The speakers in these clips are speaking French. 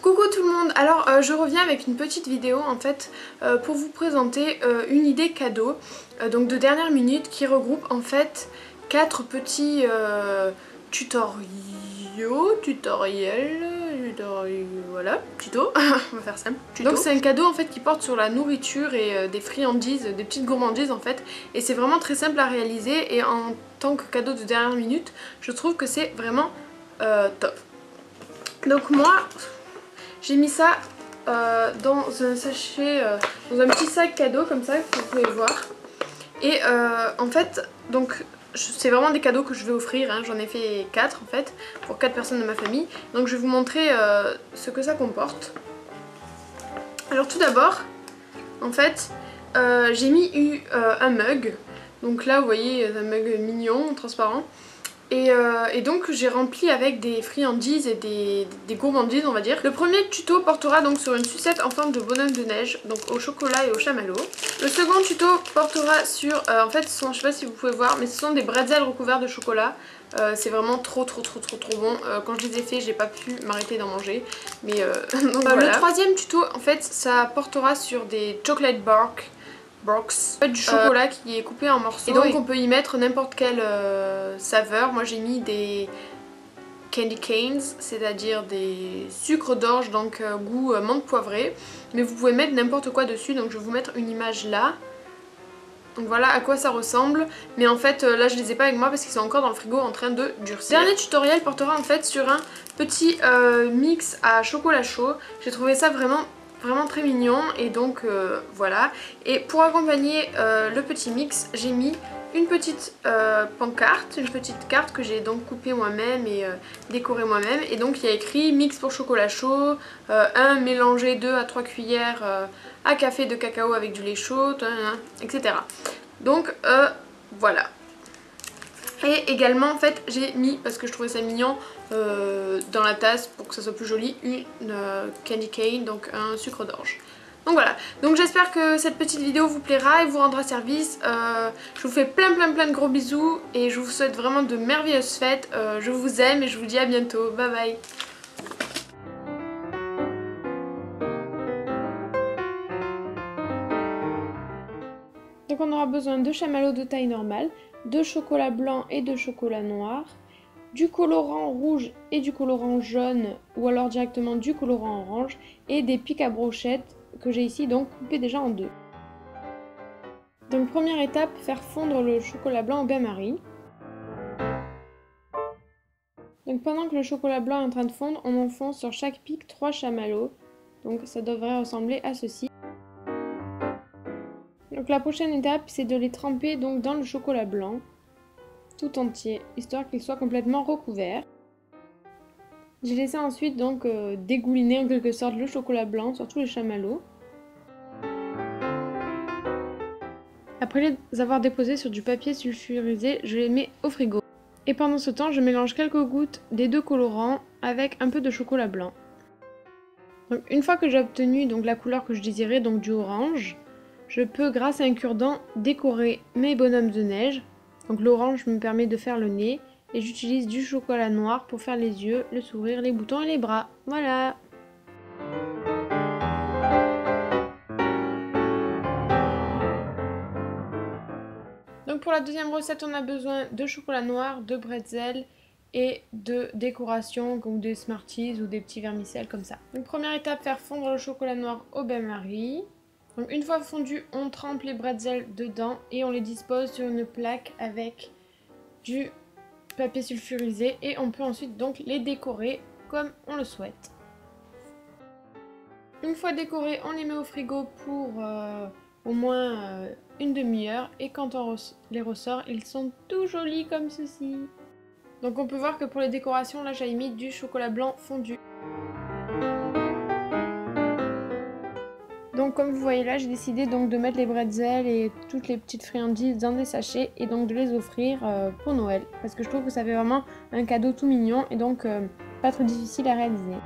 Coucou tout le monde, alors je reviens avec une petite vidéo en fait pour vous présenter une idée cadeau donc de dernière minute qui regroupe en fait 4 petits voilà, tuto, on va faire simple, tuto. Donc c'est un cadeau en fait qui porte sur la nourriture et des friandises, des petites gourmandises en fait, et c'est vraiment très simple à réaliser et en tant que cadeau de dernière minute je trouve que c'est vraiment top. Donc moi j'ai mis ça dans un sachet, dans un petit sac cadeau comme ça que vous pouvez voir. Et en fait, donc c'est vraiment des cadeaux que je vais offrir, hein. J'en ai fait 4 en fait, pour 4 personnes de ma famille. Donc je vais vous montrer ce que ça comporte. Alors tout d'abord, en fait, j'ai mis un mug. Donc là vous voyez un mug mignon, transparent. Et donc j'ai rempli avec des friandises et des gourmandises on va dire. Le premier tuto portera donc sur une sucette en forme de bonhomme de neige, donc au chocolat et au chamallow. Le second tuto portera sur, en fait je sais pas si vous pouvez voir, mais ce sont des bretzels recouverts de chocolat. C'est vraiment trop bon. Quand je les ai fait j'ai pas pu m'arrêter d'en manger. Mais donc voilà. Le troisième tuto en fait ça portera sur des chocolate bark. Du chocolat qui est coupé en morceaux et donc on peut y mettre n'importe quelle saveur. Moi j'ai mis des candy canes, c'est-à-dire des sucres d'orge, donc goût menthe poivrée, mais vous pouvez mettre n'importe quoi dessus, donc je vais vous mettre une image là. Donc voilà à quoi ça ressemble, mais en fait là je les ai pas avec moi parce qu'ils sont encore dans le frigo en train de durcir. Le dernier tutoriel portera en fait sur un petit mix à chocolat chaud. J'ai trouvé ça vraiment très mignon et donc voilà. Et pour accompagner le petit mix, j'ai mis une petite pancarte, une petite carte que j'ai donc coupée moi-même et décorée moi-même. Et donc il y a écrit mix pour chocolat chaud, 1 mélangé 2 à 3 cuillères à café de cacao avec du lait chaud, etc. Donc voilà. Et également en fait j'ai mis, parce que je trouvais ça mignon, dans la tasse pour que ça soit plus joli, une candy cane, donc un sucre d'orge. Donc voilà, donc j'espère que cette petite vidéo vous plaira et vous rendra service. Je vous fais plein de gros bisous et je vous souhaite vraiment de merveilleuses fêtes. Je vous aime et je vous dis à bientôt, bye bye. Donc on aura besoin de chamallows de taille normale, de chocolat blanc et de chocolat noir, du colorant rouge et du colorant jaune ou alors directement du colorant orange et des pics à brochettes que j'ai ici donc coupés déjà en deux. Donc première étape, faire fondre le chocolat blanc au bain-marie. Donc pendant que le chocolat blanc est en train de fondre, on enfonce sur chaque pic 3 chamallows. Donc ça devrait ressembler à ceci. Donc la prochaine étape, c'est de les tremper donc dans le chocolat blanc tout entier, histoire qu'il soit complètement recouvert. J'ai laissé ensuite donc dégouliner en quelque sorte le chocolat blanc sur tous les chamallows. Après les avoir déposés sur du papier sulfurisé, je les mets au frigo. Et pendant ce temps, je mélange quelques gouttes des deux colorants avec un peu de chocolat blanc. Donc une fois que j'ai obtenu donc la couleur que je désirais, donc du orange, je peux grâce à un cure-dent décorer mes bonhommes de neige. Donc l'orange me permet de faire le nez et j'utilise du chocolat noir pour faire les yeux, le sourire, les boutons et les bras. Voilà! Donc pour la deuxième recette, on a besoin de chocolat noir, de bretzel et de décoration comme des Smarties ou des petits vermicelles comme ça. Donc première étape, faire fondre le chocolat noir au bain-marie. Donc une fois fondu, on trempe les bretzels dedans et on les dispose sur une plaque avec du papier sulfurisé et on peut ensuite donc les décorer comme on le souhaite. Une fois décorés, on les met au frigo pour au moins une demi-heure et quand on les ressort, ils sont tout jolis comme ceci. Donc on peut voir que pour les décorations, là j'ai mis du chocolat blanc fondu. Donc comme vous voyez là, j'ai décidé donc de mettre les bretzels et toutes les petites friandises dans des sachets et donc de les offrir pour Noël. Parce que je trouve que ça fait vraiment un cadeau tout mignon et donc pas trop difficile à réaliser.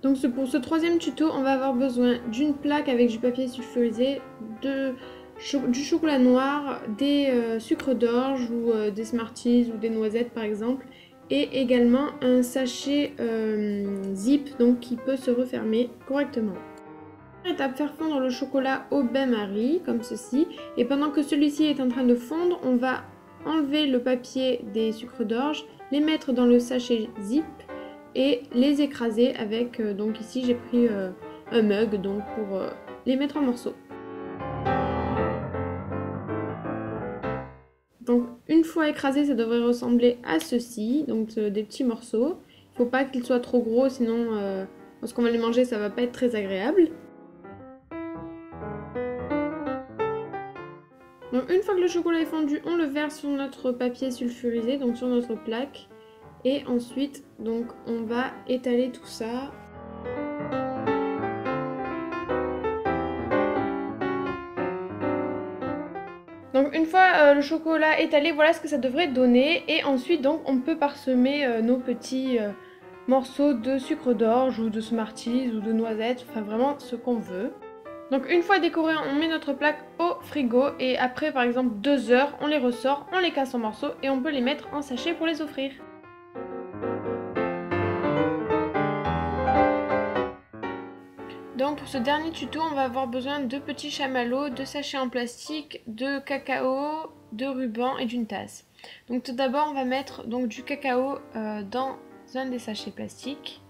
Donc pour ce troisième tuto, on va avoir besoin d'une plaque avec du papier sulfurisé, du chocolat noir, des sucres d'orge ou des Smarties ou des noisettes par exemple, et également un sachet zip donc qui peut se refermer correctement. Étape, faire fondre le chocolat au bain-marie comme ceci, et pendant que celui-ci est en train de fondre, on va enlever le papier des sucres d'orge, les mettre dans le sachet zip et les écraser avec, donc ici j'ai pris un mug donc pour les mettre en morceaux. Donc une fois écrasé, ça devrait ressembler à ceci, donc des petits morceaux. Il ne faut pas qu'ils soient trop gros, sinon lorsqu'on va les manger ça va pas être très agréable. Donc une fois que le chocolat est fondu, on le verse sur notre papier sulfurisé, donc sur notre plaque. Et ensuite, donc on va étaler tout ça. Donc une fois le chocolat étalé, voilà ce que ça devrait donner. Et ensuite, donc on peut parsemer nos petits morceaux de sucre d'orge ou de Smarties ou de noisettes, enfin vraiment ce qu'on veut. Donc une fois décoré, on met notre plaque au frigo et après par exemple 2 heures, on les ressort, on les casse en morceaux et on peut les mettre en sachet pour les offrir. Donc pour ce dernier tuto, on va avoir besoin de petits chamallows, de sachets en plastique, de cacao, de ruban et d'une tasse. Donc tout d'abord, on va mettre donc du cacao dans un des sachets plastiques.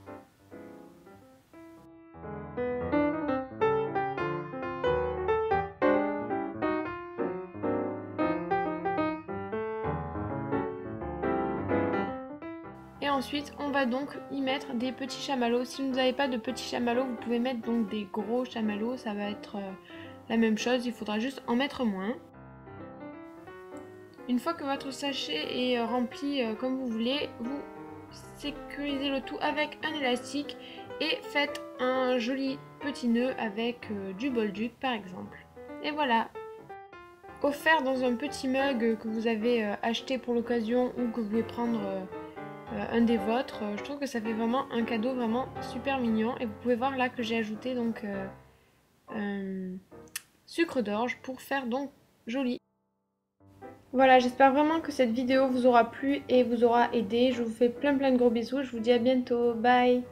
Et ensuite, on va donc y mettre des petits chamallows. Si vous n'avez pas de petits chamallows, vous pouvez mettre donc des gros chamallows. Ça va être la même chose, il faudra juste en mettre moins. Une fois que votre sachet est rempli comme vous voulez, vous sécurisez le tout avec un élastique et faites un joli petit nœud avec du bolduc par exemple. Et voilà! Offert dans un petit mug que vous avez acheté pour l'occasion ou que vous voulez prendre un des vôtres, je trouve que ça fait vraiment un cadeau vraiment super mignon. Et vous pouvez voir là que j'ai ajouté donc sucre d'orge pour faire donc joli. Voilà, j'espère vraiment que cette vidéo vous aura plu et vous aura aidé. Je vous fais plein de gros bisous, je vous dis à bientôt, bye!